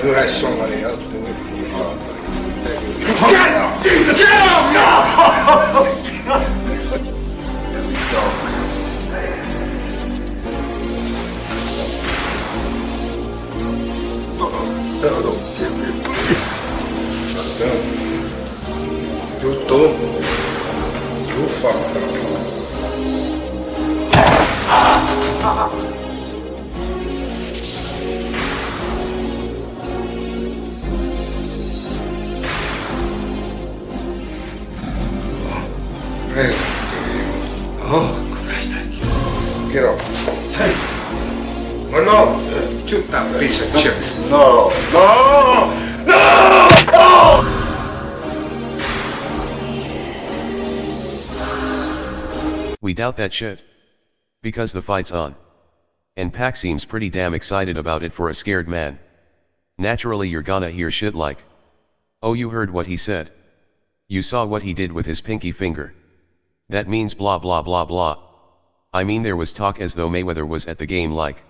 You had somebody else do it for you. Get him! Jesus! Get him! No! No, don't give me, please. You don't. You fucked up. Hey. Oh, Christ. Get up. Hey. Oh, no. Shoot that piece of shit. No. No! No! No! We doubt that shit. Because the fight's on. And Pac seems pretty damn excited about it for a scared man. Naturally you're gonna hear shit like, oh, you heard what he said. You saw what he did with his pinky finger. That means blah blah blah blah. I mean, there was talk as though Mayweather was at the game like,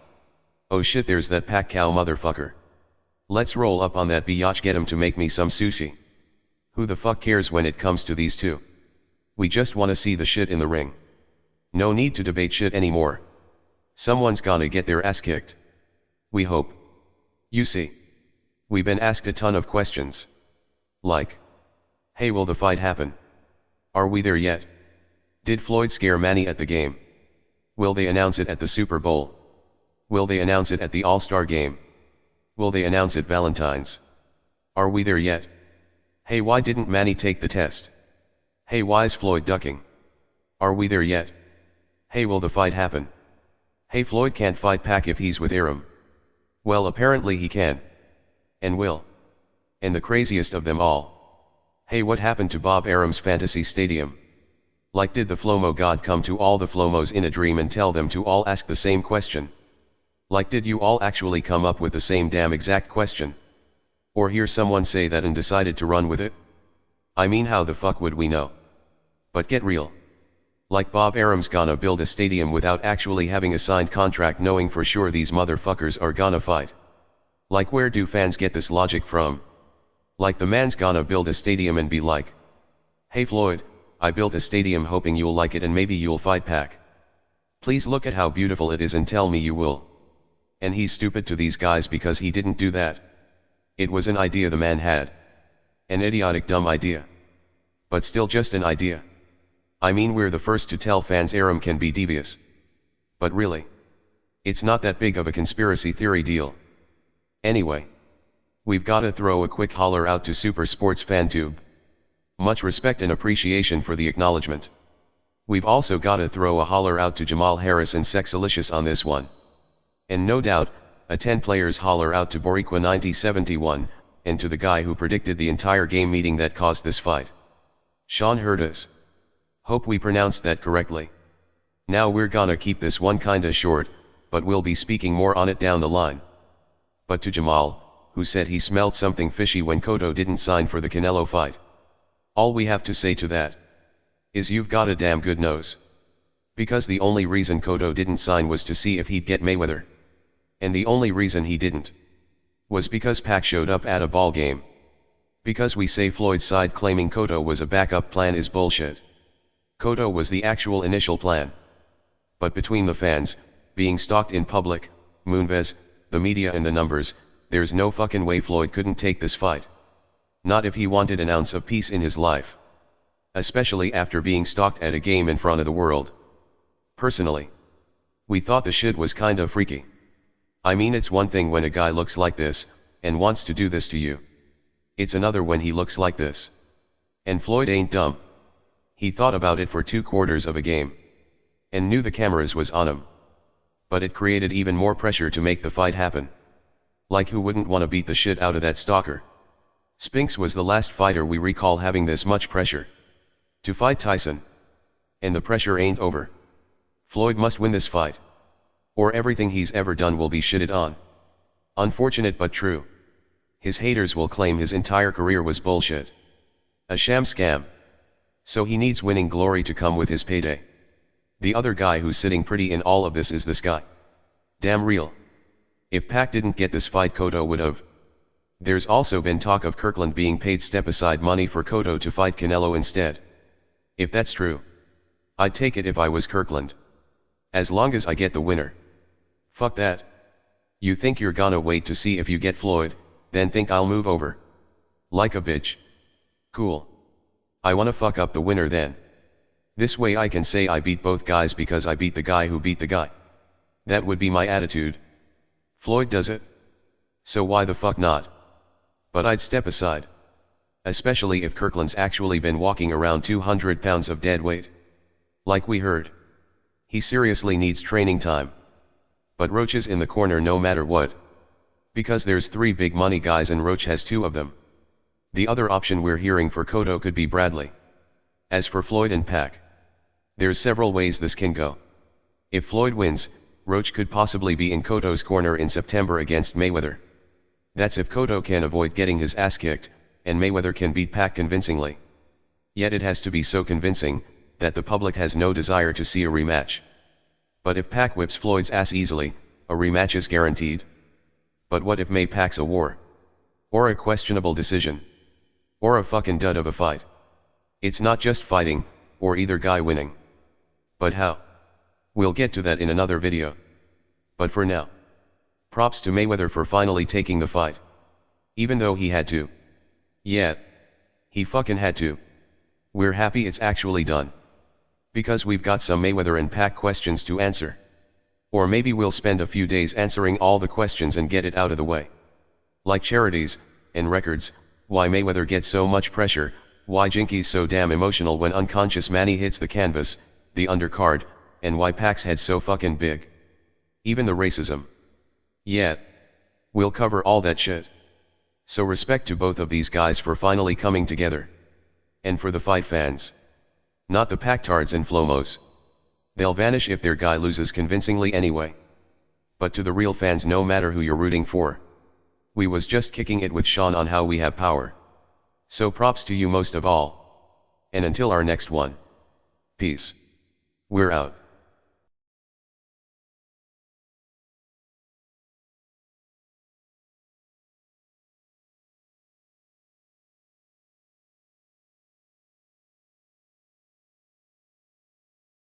oh shit, there's that Pacquiao motherfucker. Let's roll up on that biatch, get him to make me some sushi. Who the fuck cares when it comes to these two? We just wanna see the shit in the ring. No need to debate shit anymore. Someone's gonna get their ass kicked. We hope. You see. We've been asked a ton of questions. Like, hey, will the fight happen? Are we there yet? Did Floyd scare Manny at the game? Will they announce it at the Super Bowl? Will they announce it at the All-Star game? Will they announce it Valentine's? Are we there yet? Hey, why didn't Manny take the test? Hey, why's Floyd ducking? Are we there yet? Hey, will the fight happen? Hey, Floyd can't fight Pac if he's with Arum. Well, apparently he can. And will. And the craziest of them all. Hey, what happened to Bob Arum's fantasy stadium? Like, did the Flomo god come to all the Flomos in a dream and tell them to all ask the same question? Like, did you all actually come up with the same damn exact question? Or hear someone say that and decided to run with it? I mean, how the fuck would we know? But get real. Like, Bob Arum's gonna build a stadium without actually having a signed contract, knowing for sure these motherfuckers are gonna fight. Like, where do fans get this logic from? Like, the man's gonna build a stadium and be like, hey Floyd, I built a stadium hoping you'll like it and maybe you'll fight Pac. Please look at how beautiful it is and tell me you will. And he's stupid to these guys because he didn't do that. It was an idea the man had. An idiotic dumb idea. But still just an idea. I mean, we're the first to tell fans Arum can be devious. But really, it's not that big of a conspiracy theory deal. Anyway, we've gotta throw a quick holler out to Super Sports FanTube. Much respect and appreciation for the acknowledgement. We've also gotta throw a holler out to Jamal Harris and Sexalicious on this one. And no doubt, a 10 players holler out to Boricua 9071, and to the guy who predicted the entire game meeting that caused this fight. Sean Hurtas. Hope we pronounced that correctly. Now we're gonna keep this one kinda short, but we'll be speaking more on it down the line. But to Jamal, who said he smelled something fishy when Cotto didn't sign for the Canelo fight. All we have to say to that is you've got a damn good nose. Because the only reason Cotto didn't sign was to see if he'd get Mayweather. And the only reason he didn't was because Pac showed up at a ball game. Because we say Floyd's side claiming Cotto was a backup plan is bullshit. Cotto was the actual initial plan. But between the fans, being stalked in public, Moonves, the media and the numbers, there's no fucking way Floyd couldn't take this fight. Not if he wanted an ounce of peace in his life. Especially after being stalked at a game in front of the world. Personally, we thought the shit was kinda freaky. I mean, it's one thing when a guy looks like this, and wants to do this to you. It's another when he looks like this. And Floyd ain't dumb. He thought about it for 2/4 of a game. And knew the cameras was on him. But it created even more pressure to make the fight happen. Like, who wouldn't wanna beat the shit out of that stalker? Spinks was the last fighter we recall having this much pressure. To fight Tyson. And the pressure ain't over. Floyd must win this fight. Or everything he's ever done will be shitted on. Unfortunate but true. His haters will claim his entire career was bullshit. A sham scam. So he needs winning glory to come with his payday. The other guy who's sitting pretty in all of this is this guy. Damn real. If Pac didn't get this fight, Cotto would've. There's also been talk of Kirkland being paid step-aside money for Cotto to fight Canelo instead. If that's true, I'd take it if I was Kirkland. As long as I get the winner. Fuck that. You think you're gonna wait to see if you get Floyd, then think I'll move over? Like a bitch. Cool. I wanna fuck up the winner then. This way I can say I beat both guys because I beat the guy who beat the guy. That would be my attitude. Floyd does it? So why the fuck not? But I'd step aside. Especially if Kirkland's actually been walking around 200 pounds of dead weight. Like we heard. He seriously needs training time. But Roach is in the corner no matter what. Because there's 3 big money guys and Roach has 2 of them. The other option we're hearing for Cotto could be Bradley. As for Floyd and Pac, there's several ways this can go. If Floyd wins, Roach could possibly be in Cotto's corner in September against Mayweather. That's if Cotto can avoid getting his ass kicked, and Mayweather can beat Pac convincingly. Yet it has to be so convincing, that the public has no desire to see a rematch. But if Pac whips Floyd's ass easily, a rematch is guaranteed. But what if May Pac's a war? Or a questionable decision? Or a fucking dud of a fight? It's not just fighting, or either guy winning. But how? We'll get to that in another video. But for now, props to Mayweather for finally taking the fight. Even though he had to. Yeah. He fucking had to. We're happy it's actually done. Because we've got some Mayweather and Pac questions to answer. Or maybe we'll spend a few days answering all the questions and get it out of the way. Like charities, and records, why Mayweather gets so much pressure, why Jinky's so damn emotional when unconscious Manny hits the canvas, the undercard, and why Pac's head's so fucking big. Even the racism. Yeah. We'll cover all that shit. So respect to both of these guys for finally coming together. And for the fight fans. Not the Pactards and Flomos. They'll vanish if their guy loses convincingly anyway. But to the real fans, no matter who you're rooting for. We was just kicking it with Sean on how we have power. So props to you most of all. And until our next one. Peace. We're out.